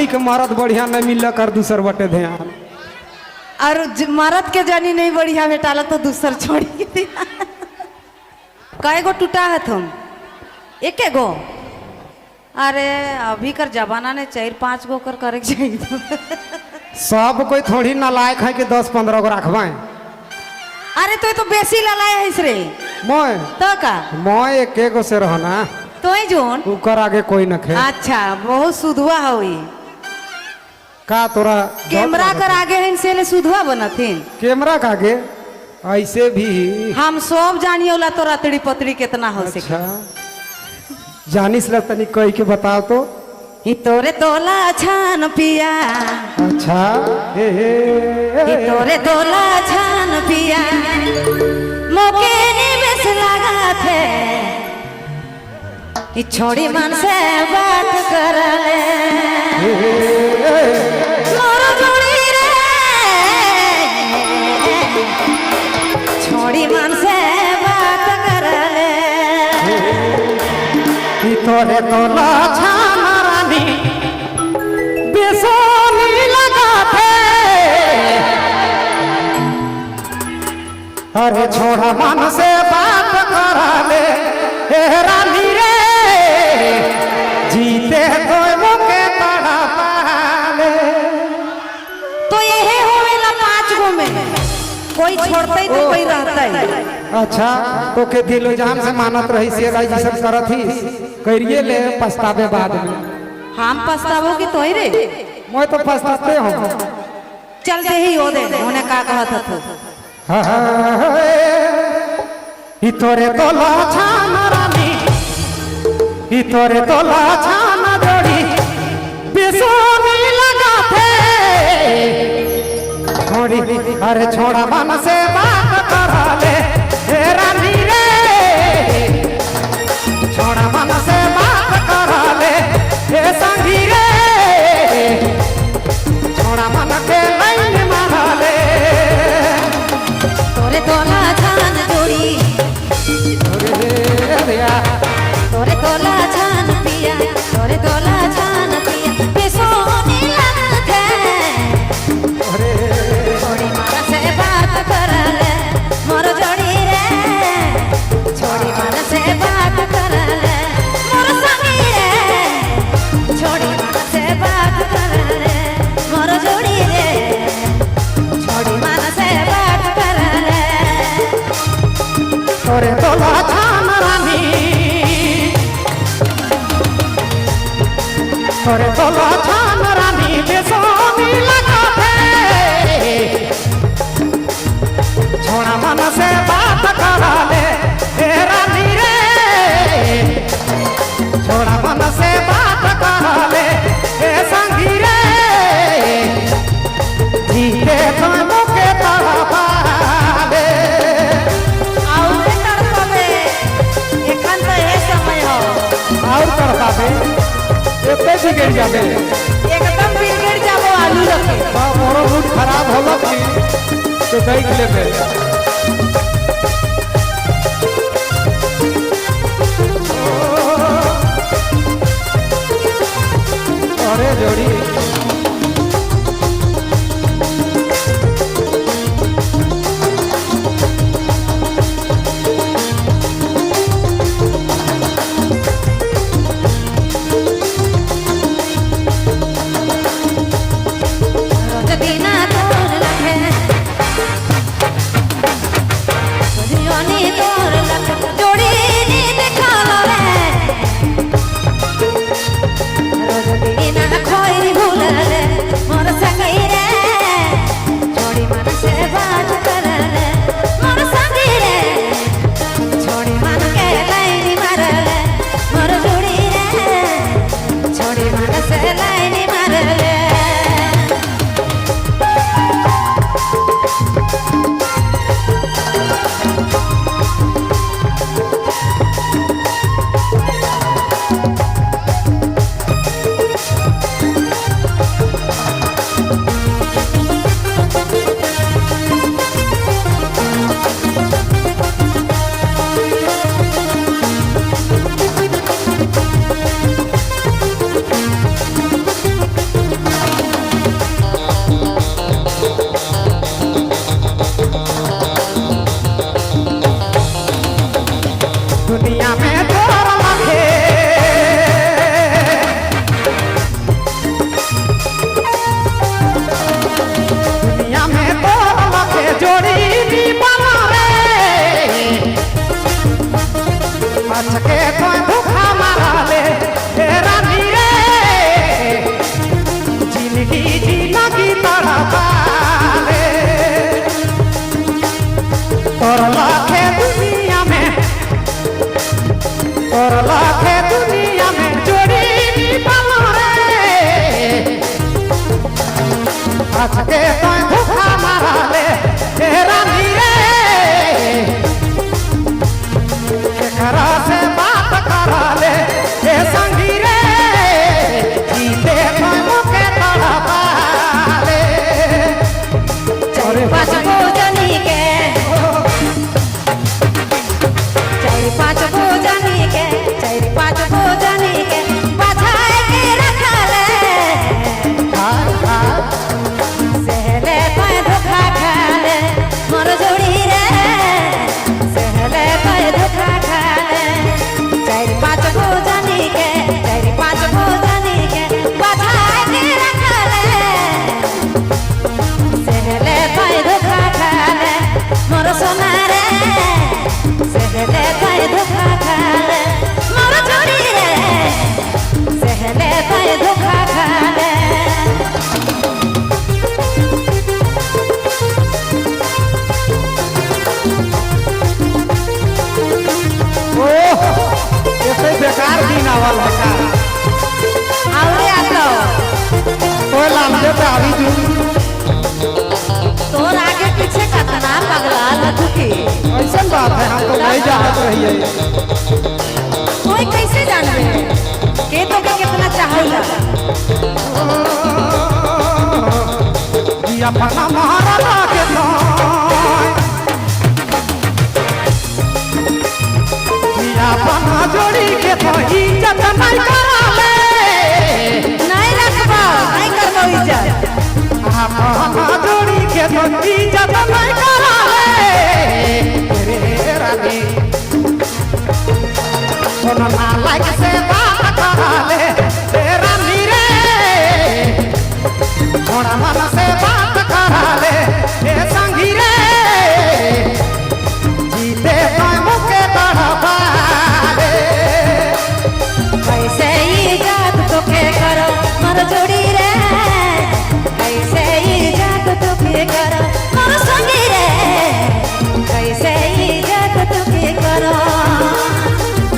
के मरद बढ़िया नहीं मिल कर दूसर बटे ध्यान और मरद के जानी नहीं बढ़िया बेटाला तो दूसर छोड़ी कई गो टूटा है तुम एक गो। अरे अभी कर जमाना ने 4-5 गो कर करे चाहिए सब कोई थोड़ी नालायक है कि 10-15 गो रखवाए। अरे तो बेसी ललाए है रे मोय तो का मोय एक गो से रहना तो ही जोन उकर आगे कोई न खे। अच्छा बहुत सुधवा हुई का तोरा कैमरा कर आगे है इनसे ले सुधवा बनथिन कैमरा का आगे ऐसे भी हम सब जानियो ला तो रातड़ी पतड़ी कितना हो सके। अच्छा जानिस ला तनी कह के बताओ तो ही तोरे तोला छान पिया। अच्छा ही तोरे तोला छान पिया मोके निवेश लगा थे ही छोड़ी मन से बात कर ले मोरो जोड़ी रे छोड़ी मन से बात कर ले ही तोरे तोला छान रानी बेसोनी लगा थे। अरे छोड़ा मन से बात करा ले हे रानी रे जीते तो मुके तड़ा पाले। तो यही होवेला 5 गो में कोई छोड़ते ही तो कोई रहता ही। अच्छा तो के दिलो जान से मानत रही से राई जी सब करत ही करिए ले पछतावे बाद में। हम पछतावो की तो ही रे मैं तो पछताते हूँ चलते ही हो दे उन्हें का कहत था ही तोरे तोला छान रानी ही तोरे तोला छान जोड़ी बेसोनी लगा थे छोड़ी। अरे छोड़ा मन से बात करा ले हे रानी रे छोड़ा मन से बात करा ले हे संगी रे छोड़ा मन के लाइन मारा ले तोरे तोला छान जोड़ी तोरे तोला छान पिया तोरे तोला छान पिया बेसोनी लगते छोड़ी मन से बात कर ले मोर जोड़ी रे छोड़ी मन से बात कर ले मोर संगी रे छोड़ी मन से बात कर ले मोर जोड़ी रे छोड़ी मन से बात कर ले तोरे तोला छान रानी तोरे तोला छान रानी बेसोनी लगा थे छोड़ा मन से बात करा ले हे रानी रे छोड़ा मन से बात करा ले हे संगी रे जीते तो मुके तड़ा पाले। और करता बे एते बिगड़ जाबे एकदम बिगड़ जाबो आलू रखे मोरो मूड खराब होलक नी तो देख लेबे। अरे जोड़ी खोई भूल हंस के तो भूखा मारा ले हे रानी रे केकरा से बात करा ले हे संगी रे जीते तो मुके तड़पा ले चार पाँच भोजनी के चार पाँच भोजनी के बधाई के रखा ले सहले पाए धोखा खा ले मोर जोड़ी रे सहले पाए धोखा खा ले चार पाँच भोजनी के बधाई के रखा ले सहले पाए धोखा खा ले मोर सोना रे सहले पाए धोखा खा ले मोर जोड़ी रे सहले पाए धोखा खा ले ओह ऐसे बेकार दिन आवल बेकार आवरे आतो कोई लाल दे पे आवी जू तोर आगे पीछे कतना पगला लथुकी ऐसा बात है हम तो नहीं जानत रहिए कोई कैसे जानबे के तो के कितना चाहला ये अपना महारा लागे तो ये अपना जोड़ी के तो इज्जत नहीं करा ले नहीं रखबो नहीं करबो इज्जत अपना जोड़ी के तो इज्जत नहीं करा ले रे रानी सोना लायक से बात करा ले रानी रे थोड़ा मन से बात करा ले संगी रे जीते तो मुके तड़पा ले कैसे इज्जत तो के करो मोर जोड़ी रे कैसे इज्जत तो के करो मोर संगी रे कैसे इज्जत तो के करो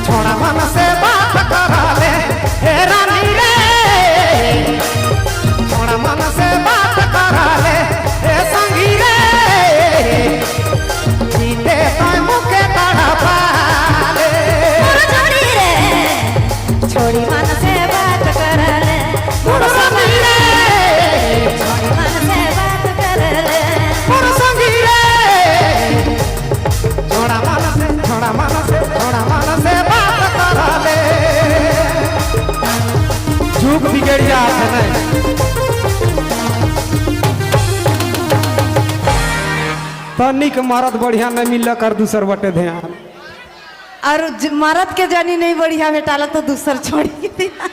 थोड़ा मन से बात करा ले रानी रे थोड़ा मन से बात करा ले संगी रे जीते तो मुके तड़पा ले मोर जोड़ी रे छोड़ी मन से बात कर ले मोर संगी रे छोड़ी मन से बात कर ले मोर संगी रे थोड़ा मन से बात करा ले झूक बिगड़ जात है नहीं तनिक मरद बढ़िया नहीं मिल कर दूसर बटे ध्यान और मरद के जानी नहीं बढ़िया बेटाला तो दूसर छोड़ी दिया